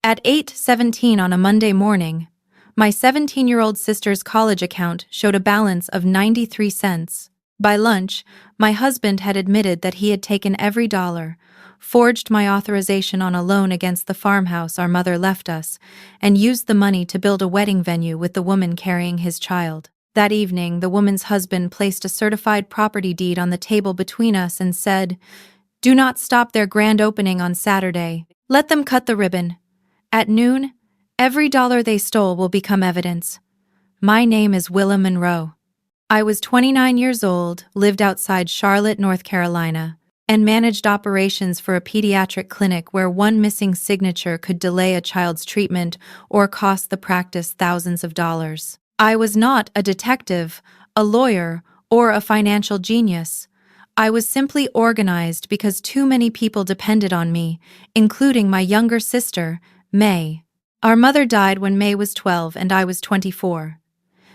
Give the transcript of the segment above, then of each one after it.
At 8:17 on a Monday morning, my 17-year-old sister's college account showed a balance of 93 cents. By lunch, my husband had admitted that he had taken every dollar, forged my authorization on a loan against the farmhouse our mother left us, and used the money to build a wedding venue with the woman carrying his child. That evening, the woman's husband placed a certified property deed on the table between us and said, "Do not stop their grand opening on Saturday. Let them cut the ribbon. At noon, every dollar they stole will become evidence. My name is Willa Monroe." I was 29 years old, lived outside Charlotte, North Carolina, and managed operations for a pediatric clinic where one missing signature could delay a child's treatment or cost the practice thousands of dollars. I was not a detective, a lawyer, or a financial genius. I was simply organized because too many people depended on me, including my younger sister, May. Our mother died when May was 12 and I was 24.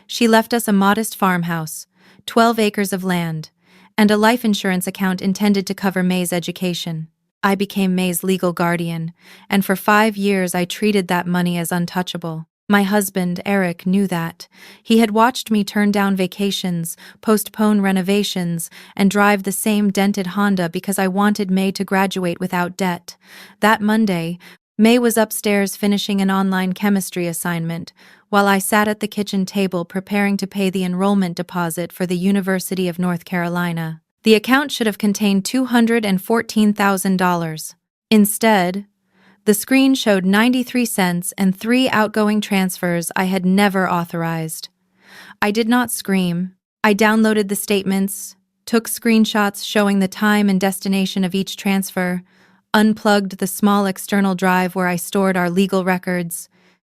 She left us a modest farmhouse, 12 acres of land, and a life insurance account intended to cover May's education. I became May's legal guardian, and for 5 years I treated that money as untouchable. My husband, Eric, knew that. He had watched me turn down vacations, postpone renovations, and drive the same dented Honda because I wanted May to graduate without debt. That Monday, May was upstairs finishing an online chemistry assignment, while I sat at the kitchen table preparing to pay the enrollment deposit for the University of North Carolina. The account should have contained $214,000. Instead, the screen showed 93 cents and 3 outgoing transfers I had never authorized. I did not scream. I downloaded the statements, took screenshots showing the time and destination of each transfer, unplugged the small external drive where I stored our legal records,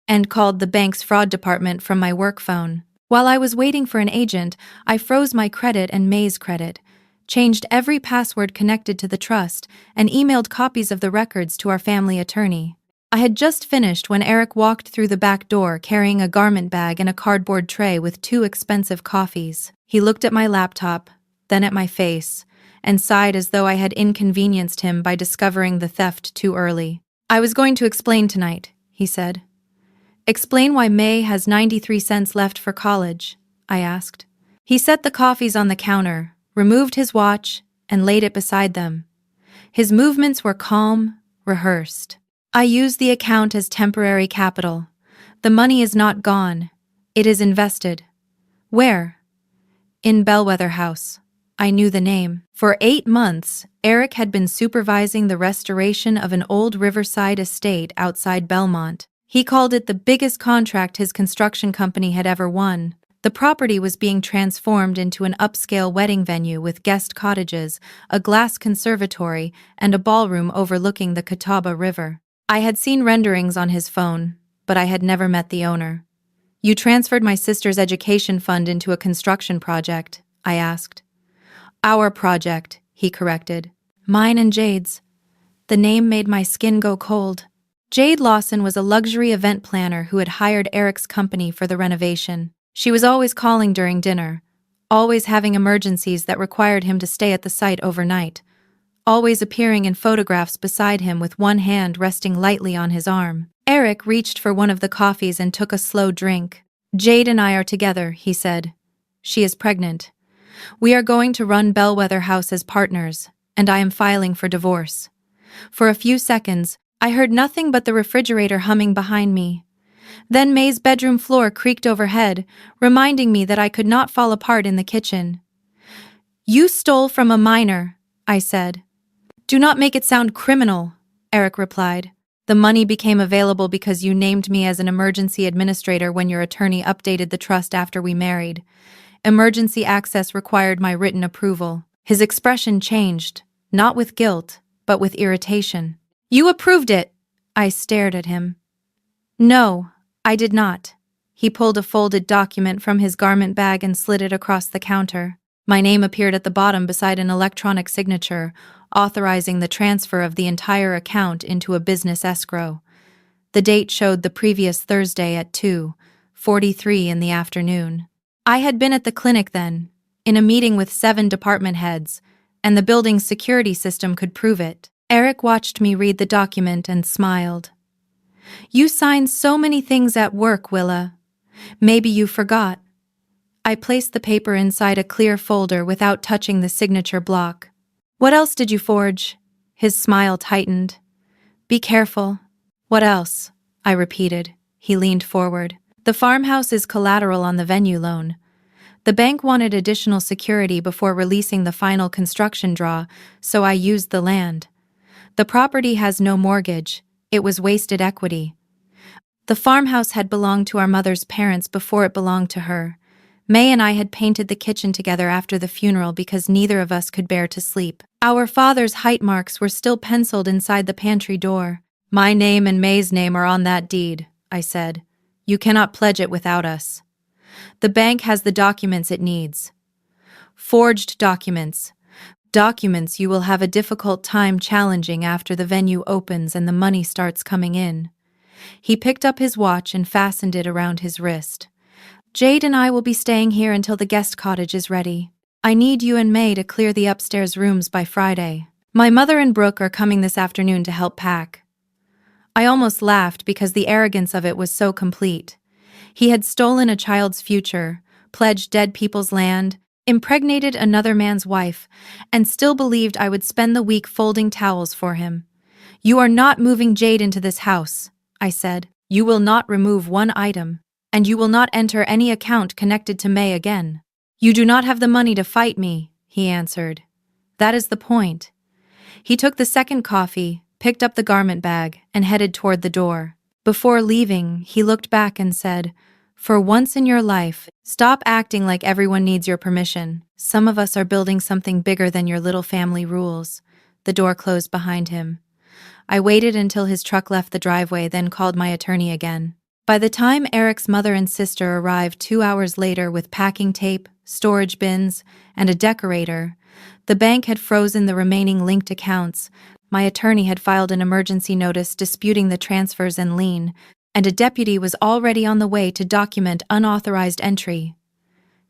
and called the bank's fraud department from my work phone. While I was waiting for an agent, I froze my credit and May's credit, changed every password connected to the trust, and emailed copies of the records to our family attorney. I had just finished when Eric walked through the back door carrying a garment bag and a cardboard tray with 2 expensive coffees. He looked at my laptop, then at my face, and sighed as though I had inconvenienced him by discovering the theft too early. "I was going to explain tonight," he said. "Explain why May has 93 cents left for college," I asked. He set the coffees on the counter, removed his watch, and laid it beside them. His movements were calm, rehearsed. "I use the account as temporary capital. The money is not gone. It is invested." "Where?" "In Bellweather House." I knew the name. For 8 months, Eric had been supervising the restoration of an old riverside estate outside Belmont. He called it the biggest contract his construction company had ever won. The property was being transformed into an upscale wedding venue with guest cottages, a glass conservatory, and a ballroom overlooking the Catawba River. I had seen renderings on his phone, but I had never met the owner. "You transferred my sister's education fund into a construction project," I asked. "Our project," he corrected. "Mine and Jade's." The name made my skin go cold. Jade Lawson was a luxury event planner who had hired Eric's company for the renovation. She was always calling during dinner, always having emergencies that required him to stay at the site overnight, always appearing in photographs beside him with one hand resting lightly on his arm. Eric reached for one of the coffees and took a slow drink. "Jade and I are together," he said. "She is pregnant. We are going to run Bellweather House as partners, and I am filing for divorce." For a few seconds, I heard nothing but the refrigerator humming behind me. Then May's bedroom floor creaked overhead, reminding me that I could not fall apart in the kitchen. "You stole from a minor," I said. "Do not make it sound criminal," Eric replied. "The money became available because you named me as an emergency administrator when your attorney updated the trust after we married. Emergency access required my written approval." His expression changed, not with guilt, but with irritation. "You approved it!" I stared at him. "No, I did not." He pulled a folded document from his garment bag and slid it across the counter. My name appeared at the bottom beside an electronic signature, authorizing the transfer of the entire account into a business escrow. The date showed the previous Thursday at 2:43 in the afternoon. I had been at the clinic then, in a meeting with 7 department heads, and the building's security system could prove it. Eric watched me read the document and smiled. You sign so many things at work, Willa. Maybe you forgot. I placed the paper inside a clear folder without touching the signature block. What else did you forge? His smile tightened. Be careful. What else? I repeated. He leaned forward. The farmhouse is collateral on the venue loan. The bank wanted additional security before releasing the final construction draw, so I used the land. The property has no mortgage. It was wasted equity. The farmhouse had belonged to our mother's parents before it belonged to her. May and I had painted the kitchen together after the funeral because neither of us could bear to sleep. Our father's height marks were still penciled inside the pantry door. My name and May's name are on that deed, I said. You cannot pledge it without us. The bank has the documents it needs. Forged documents. Documents you will have a difficult time challenging after the venue opens and the money starts coming in. He picked up his watch and fastened it around his wrist. Jade and I will be staying here until the guest cottage is ready. I need you and May to clear the upstairs rooms by Friday. My mother and Brooke are coming this afternoon to help pack. I almost laughed because the arrogance of it was so complete. He had stolen a child's future, pledged dead people's land, impregnated another man's wife, and still believed I would spend the week folding towels for him. You are not moving Jade into this house, I said. You will not remove one item, and you will not enter any account connected to May again. You do not have the money to fight me, he answered. That is the point. He took the second coffee, picked up the garment bag, and headed toward the door. Before leaving, he looked back and said, For once in your life, stop acting like everyone needs your permission. Some of us are building something bigger than your little family rules. The door closed behind him. I waited until his truck left the driveway, then called my attorney again. By the time Eric's mother and sister arrived 2 hours later with packing tape, storage bins, and a decorator, the bank had frozen the remaining linked accounts. My attorney had filed an emergency notice disputing the transfers and lien, and a deputy was already on the way to document unauthorized entry.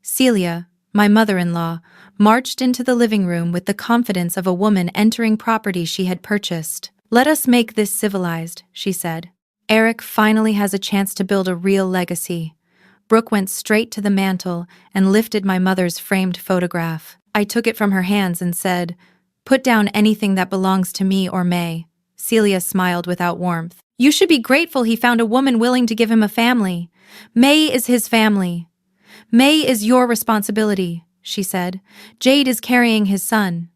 Celia, my mother-in-law, marched into the living room with the confidence of a woman entering property she had purchased. Let us make this civilized, she said. Eric finally has a chance to build a real legacy. Brooke went straight to the mantel and lifted my mother's framed photograph. I took it from her hands and said, Put down anything that belongs to me or May. Celia smiled without warmth. You should be grateful he found a woman willing to give him a family. May is his family. May is your responsibility, she said. Jade is carrying his son.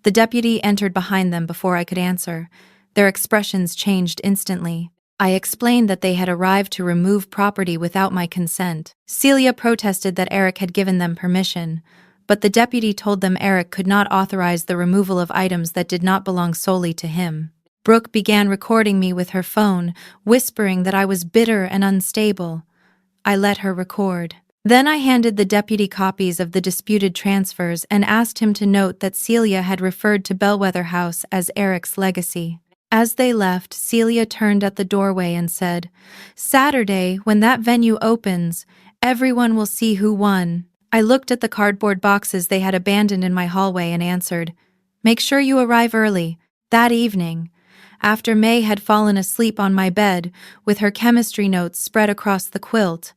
The deputy entered behind them before I could answer. Their expressions changed instantly. I explained that they had arrived to remove property without my consent. Celia protested that Eric had given them permission, but the deputy told them Eric could not authorize the removal of items that did not belong solely to him. Brooke began recording me with her phone, whispering that I was bitter and unstable. I let her record. Then I handed the deputy copies of the disputed transfers and asked him to note that Celia had referred to Bellweather House as Eric's legacy. As they left, Celia turned at the doorway and said, Saturday, when that venue opens, everyone will see who won. I looked at the cardboard boxes they had abandoned in my hallway and answered, Make sure you arrive early. That evening, after May had fallen asleep on my bed with her chemistry notes spread across the quilt,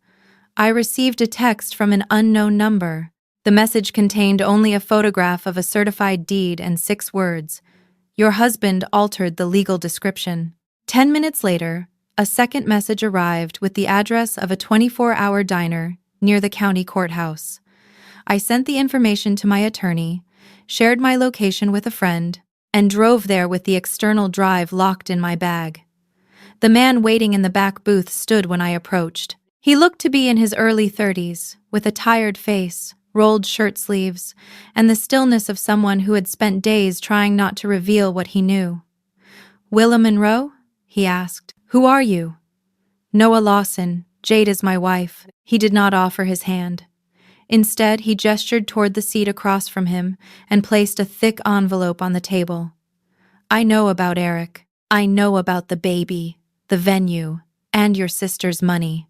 I received a text from an unknown number. The message contained only a photograph of a certified deed and 6 words. Your husband altered the legal description. 10 minutes later, a second message arrived with the address of a 24-hour diner near the county courthouse. I sent the information to my attorney, shared my location with a friend, and drove there with the external drive locked in my bag. The man waiting in the back booth stood when I approached. He looked to be in his early 30s, with a tired face, rolled shirt sleeves, and the stillness of someone who had spent days trying not to reveal what he knew. Willa Monroe? He asked. Who are you? Noah Lawson. Jade is my wife. He did not offer his hand. Instead, he gestured toward the seat across from him and placed a thick envelope on the table. I know about Eric. I know about the baby, the venue, and your sister's money.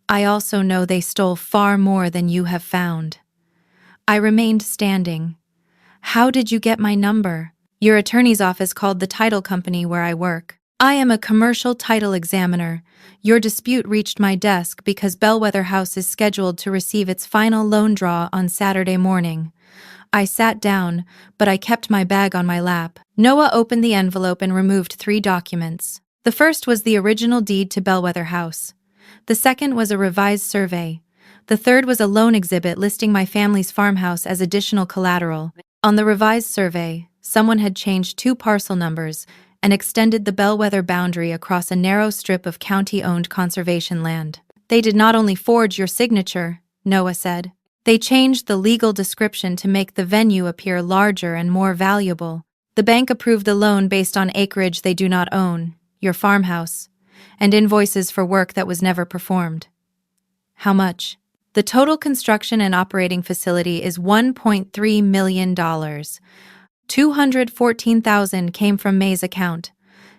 I also know they stole far more than you have found. I remained standing. How did you get my number? Your attorney's office called the title company where I work. I am a commercial title examiner. Your dispute reached my desk because Bellweather House is scheduled to receive its final loan draw on Saturday morning. I sat down, but I kept my bag on my lap. Noah opened the envelope and removed 3 documents. The first was the original deed to Bellweather House. The second was a revised survey. The third was a loan exhibit listing my family's farmhouse as additional collateral. On the revised survey, someone had changed 2 parcel numbers and extended the Bellweather boundary across a narrow strip of county-owned conservation land. They did not only forge your signature, Noah said. They changed the legal description to make the venue appear larger and more valuable. The bank approved the loan based on acreage they do not own, your farmhouse, and invoices for work that was never performed. How much? The total construction and operating facility is $1.3 million. $214,000 came from May's account.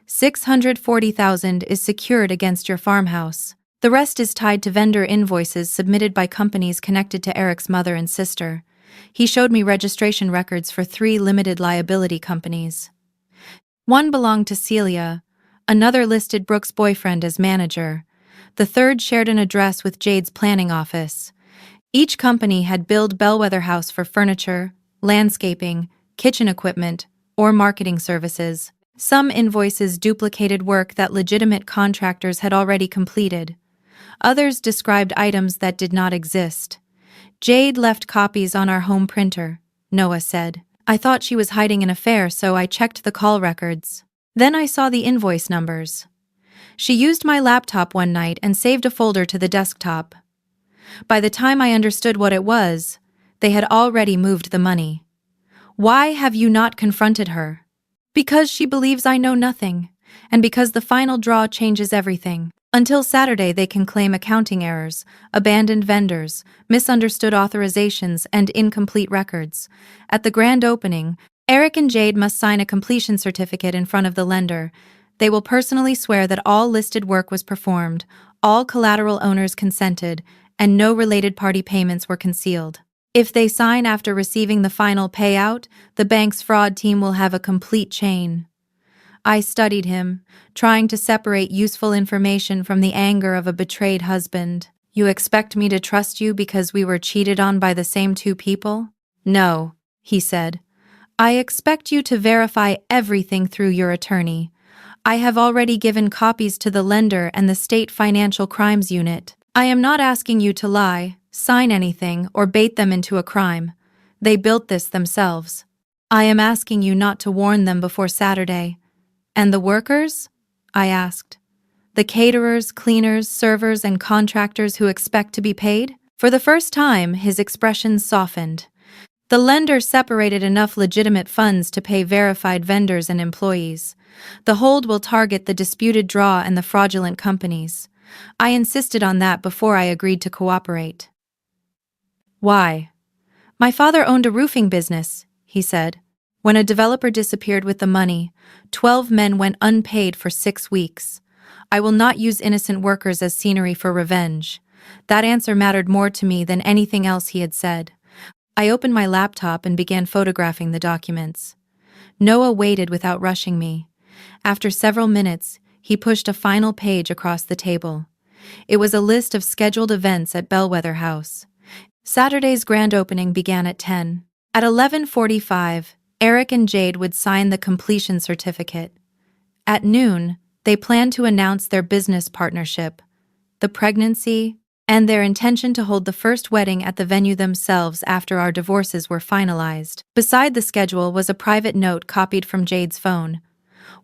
$640,000 is secured against your farmhouse. The rest is tied to vendor invoices submitted by companies connected to Eric's mother and sister. He showed me registration records for 3 limited liability companies. One belonged to Celia, another listed Brooke's boyfriend as manager. The third shared an address with Jade's planning office. Each company had billed Bellweather House for furniture, landscaping, kitchen equipment, or marketing services. Some invoices duplicated work that legitimate contractors had already completed. Others described items that did not exist. Jade left copies on our home printer, Noah said. I thought she was hiding an affair, so I checked the call records. Then I saw the invoice numbers. She used my laptop one night and saved a folder to the desktop. By the time I understood what it was, they had already moved the money. Why have you not confronted her? Because she believes I know nothing, and because the final draw changes everything. Until Saturday, they can claim accounting errors, abandoned vendors, misunderstood authorizations, and incomplete records. At the grand opening, Eric and Jade must sign a completion certificate in front of the lender. They will personally swear that all listed work was performed, all collateral owners consented, and no related party payments were concealed. If they sign after receiving the final payout, the bank's fraud team will have a complete chain. I studied him, trying to separate useful information from the anger of a betrayed husband. You expect me to trust you because we were cheated on by the same 2 people? No, he said. I expect you to verify everything through your attorney. I have already given copies to the lender and the State Financial Crimes Unit. I am not asking you to lie, sign anything, or bait them into a crime. They built this themselves. I am asking you not to warn them before Saturday. And the workers? I asked. The caterers, cleaners, servers, and contractors who expect to be paid? For the first time, his expression softened. The lender separated enough legitimate funds to pay verified vendors and employees. The hold will target the disputed draw and the fraudulent companies. I insisted on that before I agreed to cooperate. Why? My father owned a roofing business, he said. When a developer disappeared with the money, 12 men went unpaid for 6 weeks. I will not use innocent workers as scenery for revenge. That answer mattered more to me than anything else he had said. I opened my laptop and began photographing the documents. Noah waited without rushing me. After several minutes, he pushed a final page across the table. It was a list of scheduled events at Bellweather House. Saturday's grand opening began at 10. At 11:45, Eric and Jade would sign the completion certificate. At noon, they planned to announce their business partnership, the pregnancy, and their intention to hold the first wedding at the venue themselves after our divorces were finalized. Beside the schedule was a private note copied from Jade's phone.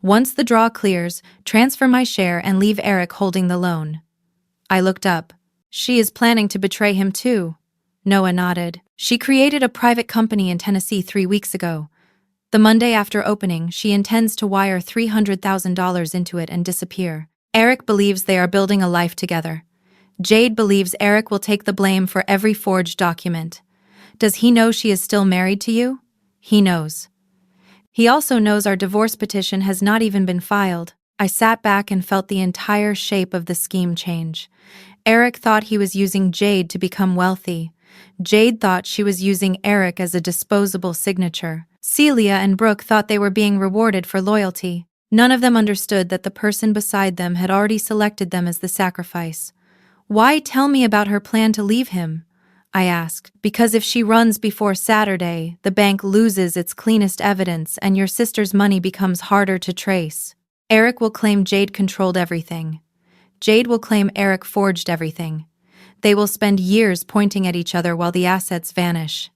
Once the draw clears, transfer my share and leave Eric holding the loan. I looked up. She is planning to betray him too. Noah nodded. She created a private company in Tennessee 3 weeks ago. The Monday after opening, she intends to wire $300,000 into it and disappear. Eric believes they are building a life together. Jade believes Eric will take the blame for every forged document. Does he know she is still married to you? He knows. He also knows our divorce petition has not even been filed. I sat back and felt the entire shape of the scheme change. Eric thought he was using Jade to become wealthy. Jade thought she was using Eric as a disposable signature. Celia and Brooke thought they were being rewarded for loyalty. None of them understood that the person beside them had already selected them as the sacrifice. "Why tell me about her plan to leave him?" I asked. "Because if she runs before Saturday, the bank loses its cleanest evidence and your sister's money becomes harder to trace. Eric will claim Jade controlled everything. Jade will claim Eric forged everything. They will spend years pointing at each other while the assets vanish.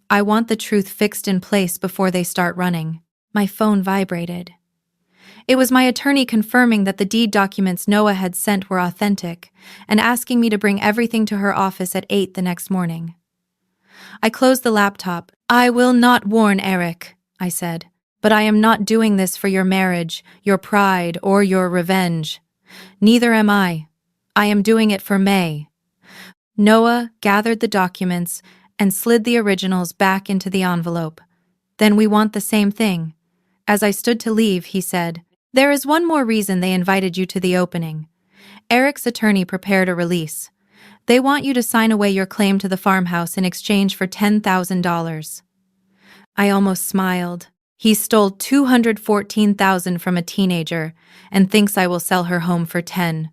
I want the truth fixed in place before they start running." My phone vibrated. It was my attorney confirming that the deed documents Noah had sent were authentic and asking me to bring everything to her office at 8 the next morning. I closed the laptop. "I will not warn Eric," I said, "but I am not doing this for your marriage, your pride, or your revenge. Neither am I. I am doing it for May." Noah gathered the documents and slid the originals back into the envelope. "Then we want the same thing." As I stood to leave, he said, "There is one more reason they invited you to the opening." Eric's attorney prepared a release. "They want you to sign away your claim to the farmhouse in exchange for $10,000. I almost smiled. He stole $214,000 from a teenager and thinks I will sell her home for 10.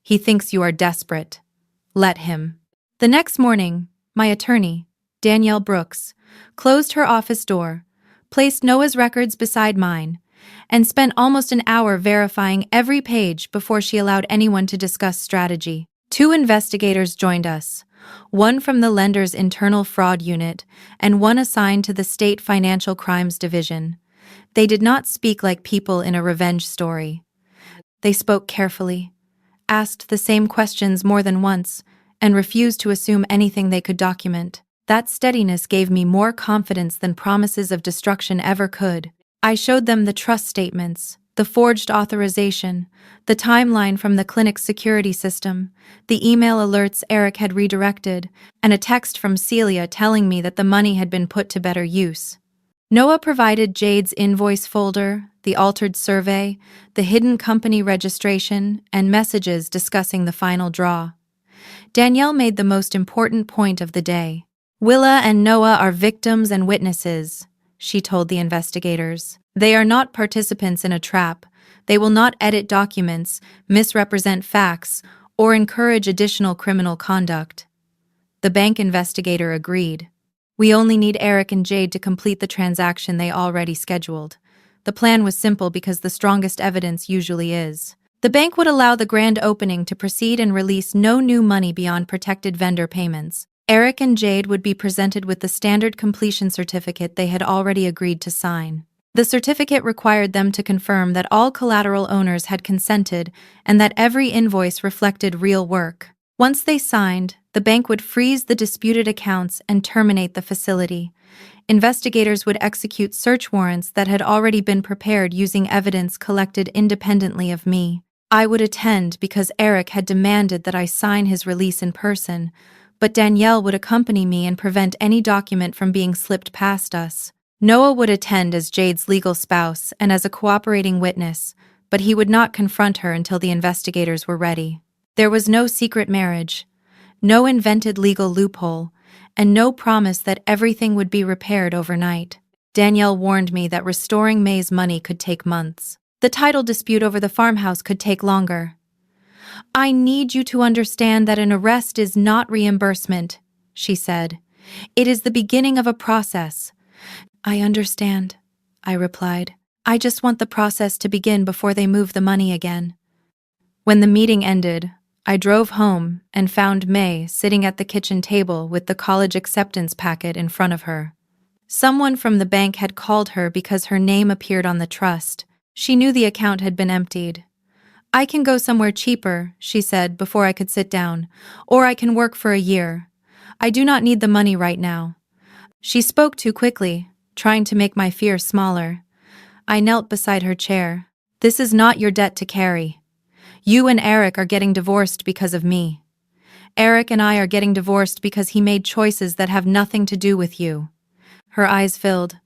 He thinks you are desperate. Let him. The next morning, my attorney, Danielle Brooks, closed her office door, placed Noah's records beside mine, and spent almost an hour verifying every page before she allowed anyone to discuss strategy. 2 investigators joined us, one from the lender's internal fraud unit and one assigned to the State Financial Crimes Division. They did not speak like people in a revenge story. They spoke carefully, asked the same questions more than once, and refused to assume anything they could document. That steadiness gave me more confidence than promises of destruction ever could. I showed them the trust statements, the forged authorization, the timeline from the clinic's security system, the email alerts Eric had redirected, and a text from Celia telling me that the money had been put to better use. Noah provided Jade's invoice folder, the altered survey, the hidden company registration, and messages discussing the final draw. Danielle made the most important point of the day. "Willa and Noah are victims and witnesses," she told the investigators. "They are not participants in a trap. They will not edit documents, misrepresent facts, or encourage additional criminal conduct." The bank investigator agreed. "We only need Eric and Jade to complete the transaction they already scheduled." The plan was simple because the strongest evidence usually is. The bank would allow the grand opening to proceed and release no new money beyond protected vendor payments. Eric and Jade would be presented with the standard completion certificate they had already agreed to sign. The certificate required them to confirm that all collateral owners had consented and that every invoice reflected real work. Once they signed, the bank would freeze the disputed accounts and terminate the facility. Investigators would execute search warrants that had already been prepared using evidence collected independently of me. I would attend because Eric had demanded that I sign his release in person, but Danielle would accompany me and prevent any document from being slipped past us. Noah would attend as Jade's legal spouse and as a cooperating witness, but he would not confront her until the investigators were ready. There was no secret marriage, no invented legal loophole, and no promise that everything would be repaired overnight. Danielle warned me that restoring May's money could take months. The title dispute over the farmhouse could take longer. "I need you to understand that an arrest is not reimbursement," she said. "It is the beginning of a process." "I understand," I replied. "I just want the process to begin before they move the money again." When the meeting ended, I drove home and found May sitting at the kitchen table with the college acceptance packet in front of her. Someone from the bank had called her because her name appeared on the trust. She knew the account had been emptied. "I can go somewhere cheaper," she said before I could sit down, "or I can work for a year. I do not need the money right now." She spoke too quickly, trying to make my fear smaller. I knelt beside her chair. "This is not your debt to carry. You and Eric are getting divorced because of me. Eric and I are getting divorced because he made choices that have nothing to do with you." Her eyes filled.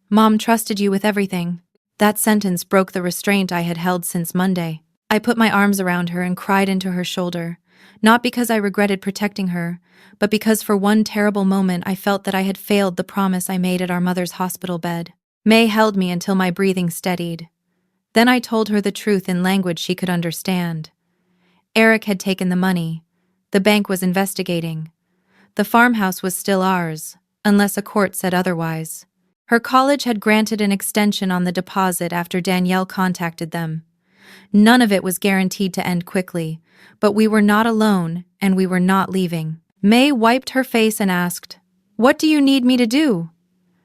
"Mom trusted you with everything." That sentence broke the restraint I had held since Monday. I put my arms around her and cried into her shoulder, not because I regretted protecting her, but because for one terrible moment I felt that I had failed the promise I made at our mother's hospital bed. May held me until my breathing steadied. Then I told her the truth in language she could understand. Eric had taken the money. The bank was investigating. The farmhouse was still ours, unless a court said otherwise. Her college had granted an extension on the deposit after Danielle contacted them. None of it was guaranteed to end quickly, but we were not alone, and we were not leaving. May wiped her face and asked, "What do you need me to do?"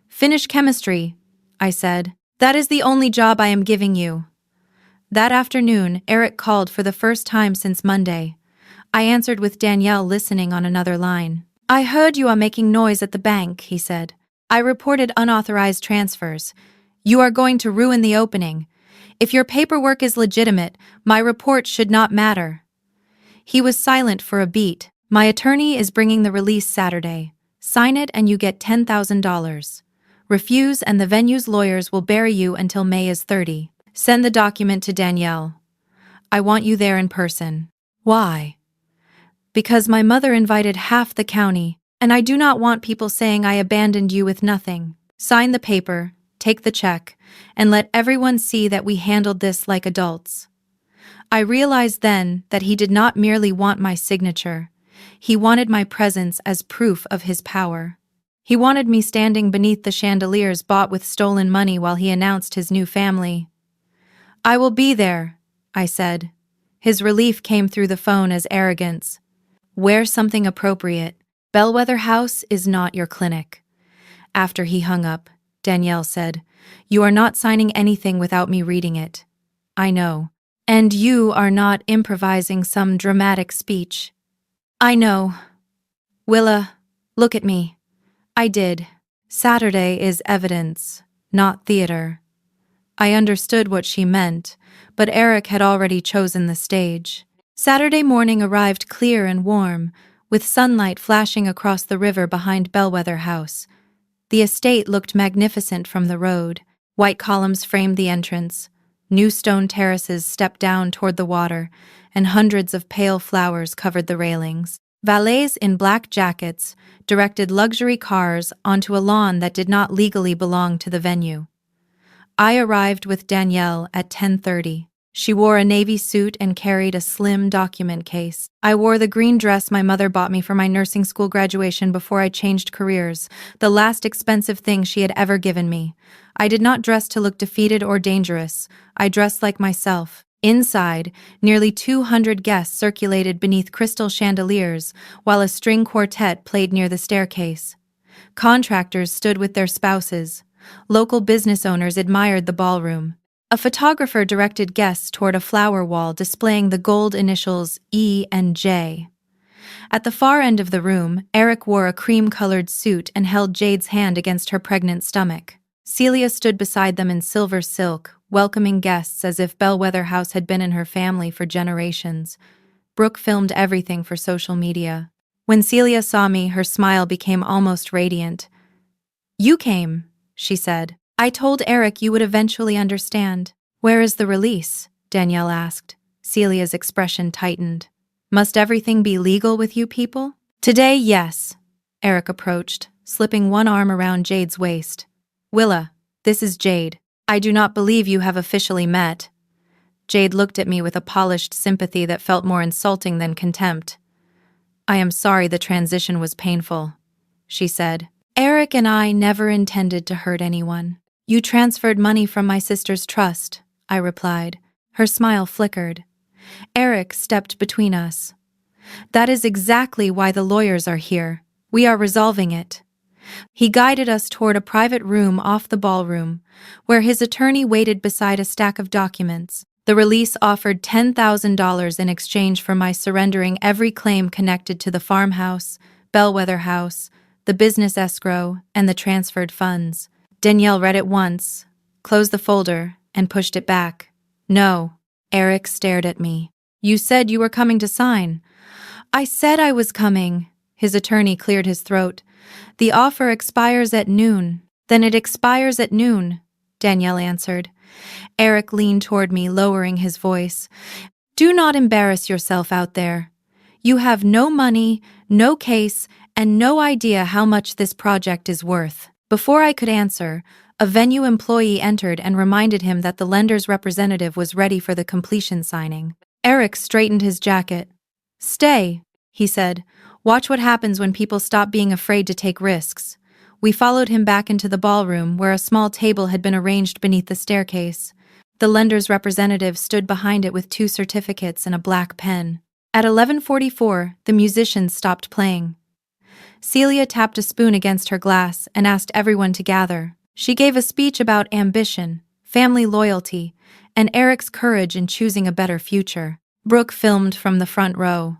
"Finish chemistry," I said. "That is the only job I am giving you." That afternoon, Eric called for the first time since Monday. I answered with Danielle listening on another line. "I heard you are making noise at the bank," he said. "I reported unauthorized transfers. You are going to ruin the opening. If your paperwork is legitimate, my report should not matter." He was silent for a beat. "My attorney is bringing the release Saturday. Sign it and you get $10,000. Refuse and the venue's lawyers will bury you until May is 30. Send the document to Danielle. I want you there in person." "Why?" "Because my mother invited half the county, and I do not want people saying I abandoned you with nothing. Sign the paper, take the check, and let everyone see that we handled this like adults." I realized then that he did not merely want my signature. He wanted my presence as proof of his power. He wanted me standing beneath the chandeliers bought with stolen money while he announced his new family. "I will be there," I said. His relief came through the phone as arrogance. "Wear something appropriate. Bellweather House is not your clinic." After he hung up, Danielle said, "You are not signing anything without me reading it." "I know. And you are not improvising some dramatic speech." "I know. Willa, look at me." I did. "Saturday is evidence, not theater." I understood what she meant, but Eric had already chosen the stage. Saturday morning arrived clear and warm, with sunlight flashing across the river behind Bellweather House. The estate looked magnificent from the road. White columns framed the entrance. New stone terraces stepped down toward the water, and hundreds of pale flowers covered the railings. Valets in black jackets directed luxury cars onto a lawn that did not legally belong to the venue. I arrived with Danielle at 10:30. She wore a navy suit and carried a slim document case. I wore the green dress my mother bought me for my nursing school graduation before I changed careers, the last expensive thing she had ever given me. I did not dress to look defeated or dangerous. I dressed like myself. Inside, nearly 200 guests circulated beneath crystal chandeliers while a string quartet played near the staircase. Contractors stood with their spouses. Local business owners admired the ballroom. A photographer directed guests toward a flower wall displaying the gold initials E and J. At the far end of the room, Eric wore a cream-colored suit and held Jade's hand against her pregnant stomach. Celia stood beside them in silver silk, welcoming guests as if Bellweather House had been in her family for generations. Brooke filmed everything for social media. When Celia saw me, her smile became almost radiant. "You came," she said. "I told Eric you would eventually understand." "Where is the release?" Danielle asked. Celia's expression tightened. "Must everything be legal with you people?" "Today, yes." Eric approached, slipping one arm around Jade's waist. "Willa, this is Jade. I do not believe you have officially met." Jade looked at me with a polished sympathy that felt more insulting than contempt. "I am sorry the transition was painful," she said. "Eric and I never intended to hurt anyone. You transferred money from my sister's trust," I replied. Her smile flickered. Eric stepped between us. "That is exactly why the lawyers are here. We are resolving it." He guided us toward a private room off the ballroom, where his attorney waited beside a stack of documents. The release offered $10,000 in exchange for my surrendering every claim connected to the farmhouse, Bellweather House, the business escrow, and the transferred funds. Danielle read it once, closed the folder, and pushed it back. "No." Eric stared at me. "You said you were coming to sign." "I said I was coming." His attorney cleared his throat. "The offer expires at noon." "Then it expires at noon," Danielle answered. Eric leaned toward me, lowering his voice. "Do not embarrass yourself out there. You have no money, no case, and no idea how much this project is worth." Before I could answer, A venue employee entered and reminded him that the lender's representative was ready for the completion signing. Eric straightened his jacket. "Stay," he said. "Watch what happens when people stop being afraid to take risks." We followed him back into the ballroom where a small table had been arranged beneath the staircase. The lender's representative stood behind it with 2 certificates and a black pen. At 11:44, the musicians stopped playing. Celia tapped a spoon against her glass and asked everyone to gather. She gave a speech about ambition, family loyalty, and Eric's courage in choosing a better future. Brooke filmed from the front row.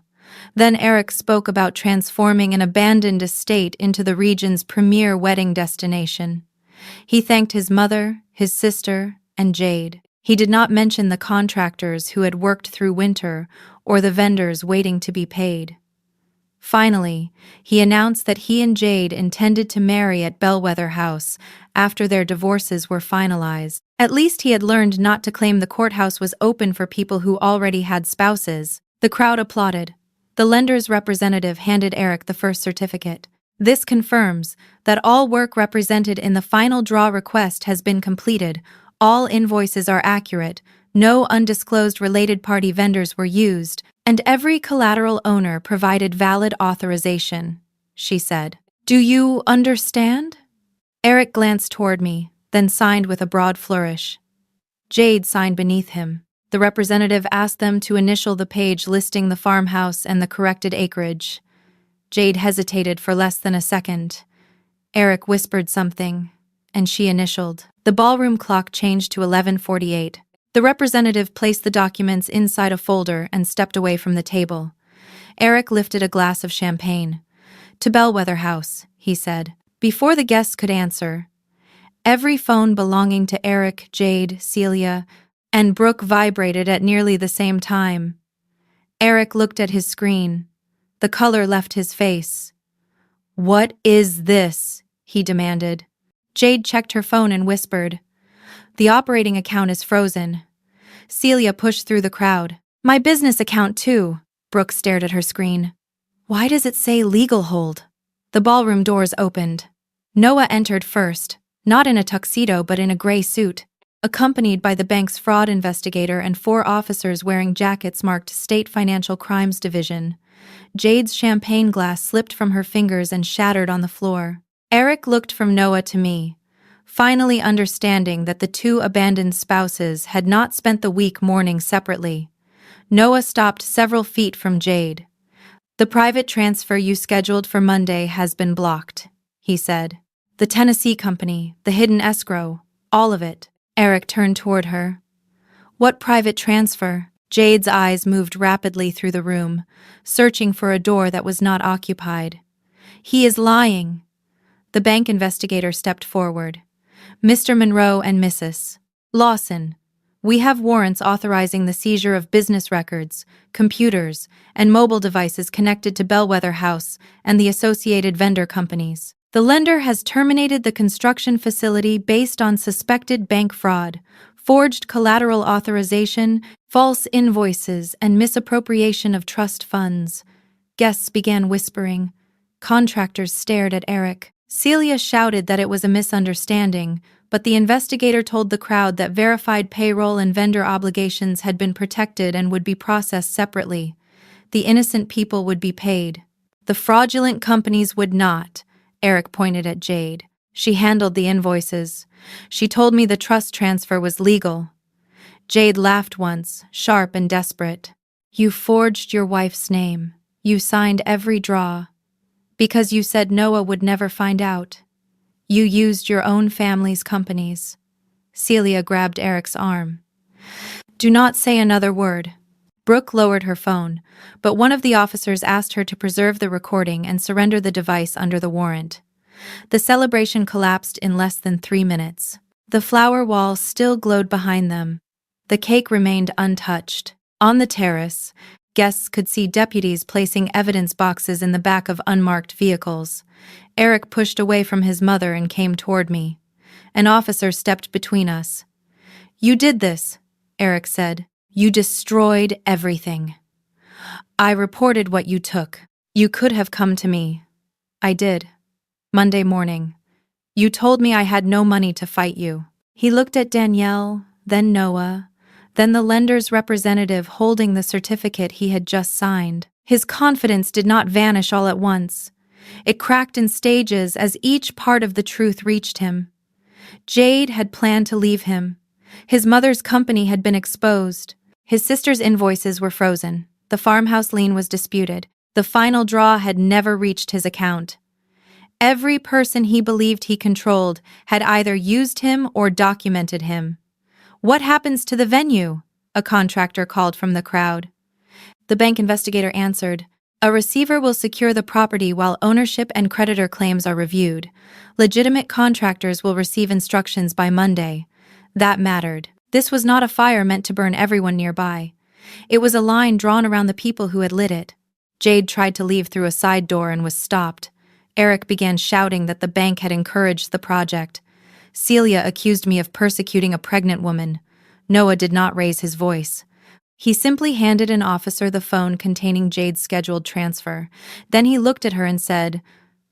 Then Eric spoke about transforming an abandoned estate into the region's premier wedding destination. He thanked his mother, his sister, and Jade. He did not mention the contractors who had worked through winter or the vendors waiting to be paid. Finally, he announced that he and Jade intended to marry at Bellweather House after their divorces were finalized. At least he had learned not to claim the courthouse was open for people who already had spouses. The crowd applauded. The lender's representative handed Eric the first certificate. "This confirms that all work represented in the final draw request has been completed. All invoices are accurate, no undisclosed related party vendors were used, and every collateral owner provided valid authorization," she said. "Do you understand?" Eric glanced toward me, then signed with a broad flourish. Jade signed beneath him. The representative asked them to initial the page listing the farmhouse and the corrected acreage. Jade hesitated for less than a second. Eric whispered something, and she initialed. The ballroom clock changed to 11:48. The representative placed the documents inside a folder and stepped away from the table. Eric lifted a glass of champagne. "To Bellweather House," he said. Before the guests could answer, every phone belonging to Eric, Jade, Celia, and Brooke vibrated at nearly the same time. Eric looked at his screen. The color left his face. "What is this?" he demanded. Jade checked her phone and whispered, "The operating account is frozen." Celia pushed through the crowd. "My business account too." Brooke stared at her screen. "Why does it say legal hold?" The ballroom doors opened. Noah entered first, not in a tuxedo but in a gray suit, accompanied by the bank's fraud investigator and 4 officers wearing jackets marked State Financial Crimes Division. Jade's champagne glass slipped from her fingers and shattered on the floor. Eric looked from Noah to me, finally understanding that the 2 abandoned spouses had not spent the week mourning separately. Noah stopped several feet from Jade. "The private transfer you scheduled for Monday has been blocked," he said. "The Tennessee company, the hidden escrow, all of it." Eric turned toward her. "What private transfer?" Jade's eyes moved rapidly through the room, searching for a door that was not occupied. "He is lying." The bank investigator stepped forward. "Mr. Monroe and Mrs. Lawson, we have warrants authorizing the seizure of business records, computers, and mobile devices connected to Bellweather House and the associated vendor companies. The lender has terminated the construction facility based on suspected bank fraud, forged collateral authorization, false invoices, and misappropriation of trust funds." Guests began whispering. Contractors stared at Eric. Celia shouted that it was a misunderstanding, but the investigator told the crowd that verified payroll and vendor obligations had been protected and would be processed separately. The innocent people would be paid. The fraudulent companies would not. Eric pointed at Jade. She handled the invoices. She told me the trust transfer was legal. Jade laughed once, sharp and desperate. "You forged your wife's name. You signed every draw. Because you said Noah would never find out. You used your own family's companies." Celia grabbed Eric's arm. "Do not say another word." Brooke lowered her phone, but one of the officers asked her to preserve the recording and surrender the device under the warrant. The celebration collapsed in less than 3 minutes. The flower wall still glowed behind them. The cake remained untouched. On the terrace, guests could see deputies placing evidence boxes in the back of unmarked vehicles. Eric pushed away from his mother and came toward me. An officer stepped between us. "You did this," Eric said. "You destroyed everything." "I reported what you took. You could have come to me." "I did. Monday morning. You told me I had no money to fight you." He looked at Danielle, then Noah, then the lender's representative holding the certificate he had just signed. His confidence did not vanish all at once. It cracked in stages as each part of the truth reached him. Jade had planned to leave him. His mother's company had been exposed. His sister's invoices were frozen. The farmhouse lien was disputed. The final draw had never reached his account. Every person he believed he controlled had either used him or documented him. "What happens to the venue?" a contractor called from the crowd. The bank investigator answered, "A receiver will secure the property while ownership and creditor claims are reviewed. Legitimate contractors will receive instructions by Monday." That mattered. This was not a fire meant to burn everyone nearby. It was a line drawn around the people who had lit it. Jade tried to leave through a side door and was stopped. Eric began shouting that the bank had encouraged the project. Celia accused me of persecuting a pregnant woman. Noah did not raise his voice. He simply handed an officer the phone containing Jade's scheduled transfer. Then he looked at her and said,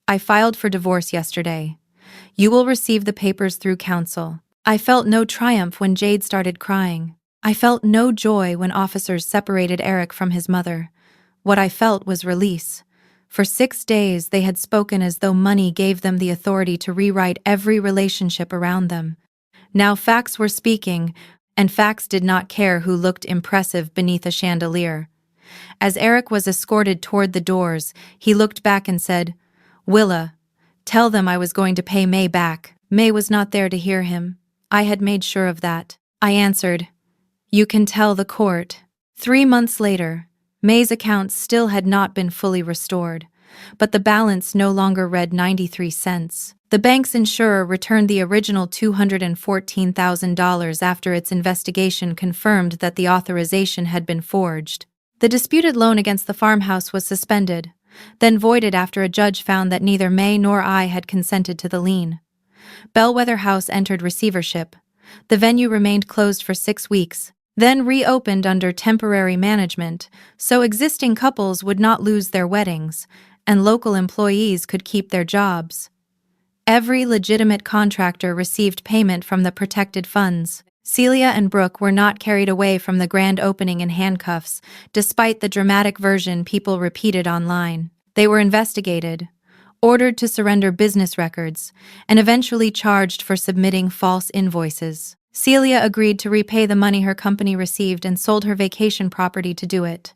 "I filed for divorce yesterday. You will receive the papers through counsel." I felt no triumph when Jade started crying. I felt no joy when officers separated Eric from his mother. What I felt was release. For 6 days they had spoken as though money gave them the authority to rewrite every relationship around them. Now facts were speaking, and facts did not care who looked impressive beneath a chandelier. As Eric was escorted toward the doors, he looked back and said, "Willa, tell them I was going to pay May back." May was not there to hear him. I had made sure of that. I answered, "You can tell the court." 3 months later, May's accounts still had not been fully restored, but the balance no longer read 93 cents. The bank's insurer returned the original $214,000 after its investigation confirmed that the authorization had been forged. The disputed loan against the farmhouse was suspended, then voided after a judge found that neither May nor I had consented to the lien. Bellweather House entered receivership. The venue remained closed for 6 weeks, then reopened under temporary management, so existing couples would not lose their weddings, and local employees could keep their jobs. Every legitimate contractor received payment from the protected funds. Celia and Brooke were not carried away from the grand opening in handcuffs, despite the dramatic version people repeated online. They were investigated, ordered to surrender business records, and eventually charged for submitting false invoices. Celia agreed to repay the money her company received and sold her vacation property to do it.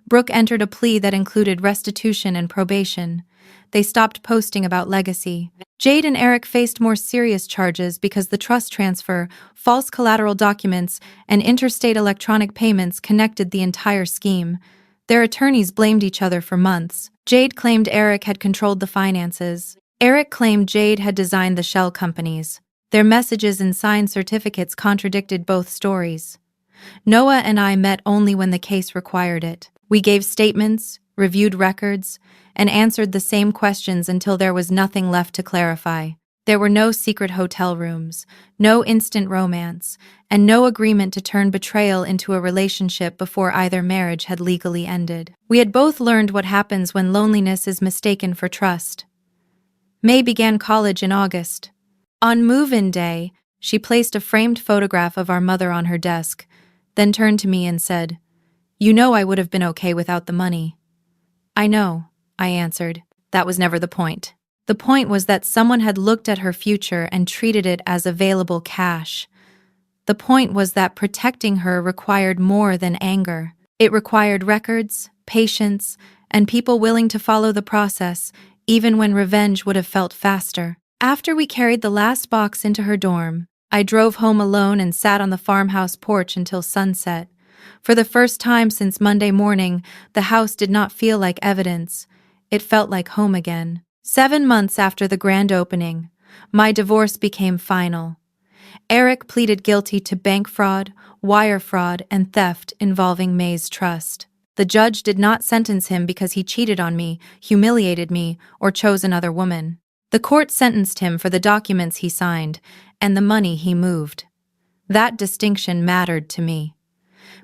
Brooke entered a plea that included restitution and probation. They stopped posting about legacy. Jade and Eric faced more serious charges because the trust transfer, false collateral documents, and interstate electronic payments connected the entire scheme. Their attorneys blamed each other for months. Jade claimed Eric had controlled the finances. Eric claimed Jade had designed the shell companies. Their messages and signed certificates contradicted both stories. Noah and I met only when the case required it. We gave statements, reviewed records, and answered the same questions until there was nothing left to clarify. There were no secret hotel rooms, no instant romance, and no agreement to turn betrayal into a relationship before either marriage had legally ended. We had both learned what happens when loneliness is mistaken for trust. May began college in August. On move-in day, she placed a framed photograph of our mother on her desk, then turned to me and said, "You know I would have been okay without the money." "I know," I answered. "That was never the point. The point was that someone had looked at her future and treated it as available cash. The point was that protecting her required more than anger. It required records, patience, and people willing to follow the process, even when revenge would have felt faster." After we carried the last box into her dorm, I drove home alone and sat on the farmhouse porch until sunset. For the first time since Monday morning, the house did not feel like evidence. It felt like home again. 7 months after the grand opening, my divorce became final. Eric pleaded guilty to bank fraud, wire fraud, and theft involving May's trust. The judge did not sentence him because he cheated on me, humiliated me, or chose another woman. The court sentenced him for the documents he signed and the money he moved. That distinction mattered to me.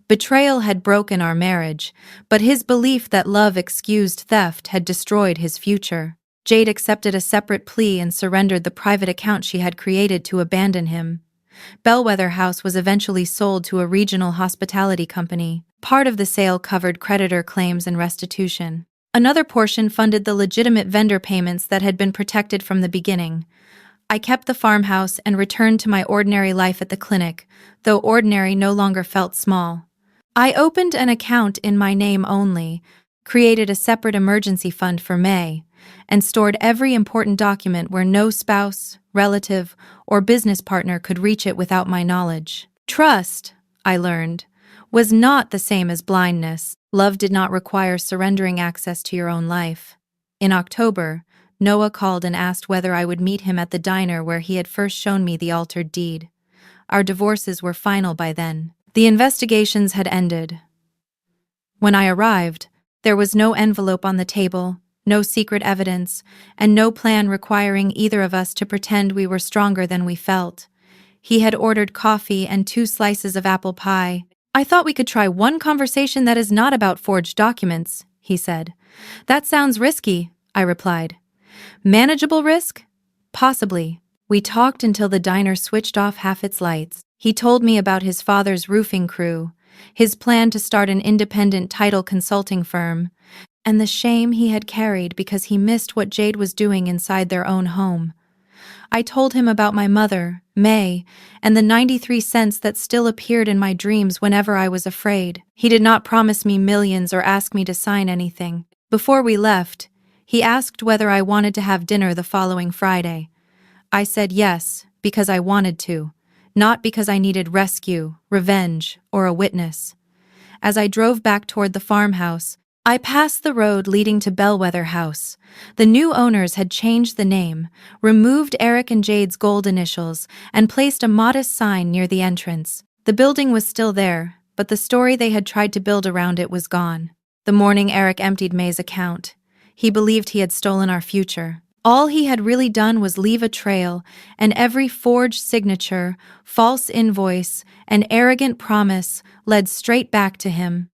Betrayal had broken our marriage, but his belief that love excused theft had destroyed his future. Jade accepted a separate plea and surrendered the private account she had created to abandon him. Bellweather House was eventually sold to a regional hospitality company. Part of the sale covered creditor claims and restitution. Another portion funded the legitimate vendor payments that had been protected from the beginning. I kept the farmhouse and returned to my ordinary life at the clinic, though ordinary no longer felt small. I opened an account in my name only, created a separate emergency fund for May, and stored every important document where no spouse, relative, or business partner could reach it without my knowledge. Trust, I learned, was not the same as blindness. Love did not require surrendering access to your own life. In October, Noah called and asked whether I would meet him at the diner where he had first shown me the altered deed. Our divorces were final by then. The investigations had ended. When I arrived, there was no envelope on the table, no secret evidence, and no plan requiring either of us to pretend we were stronger than we felt. He had ordered coffee and 2 slices of apple pie. "I thought we could try one conversation that is not about forged documents," he said. "That sounds risky," I replied. "Manageable risk? Possibly." We talked until the diner switched off half its lights. He told me about his father's roofing crew, his plan to start an independent title consulting firm, and the shame he had carried because he missed what Jade was doing inside their own home. I told him about my mother, May, and the 93 cents that still appeared in my dreams whenever I was afraid. He did not promise me millions or ask me to sign anything. Before we left, he asked whether I wanted to have dinner the following Friday. I said yes, because I wanted to, not because I needed rescue, revenge, or a witness. As I drove back toward the farmhouse, I passed the road leading to Bellweather House. The new owners had changed the name, removed Eric and Jade's gold initials, and placed a modest sign near the entrance. The building was still there, but the story they had tried to build around it was gone. The morning Eric emptied May's account, he believed he had stolen our future. All he had really done was leave a trail, and every forged signature, false invoice, and arrogant promise led straight back to him.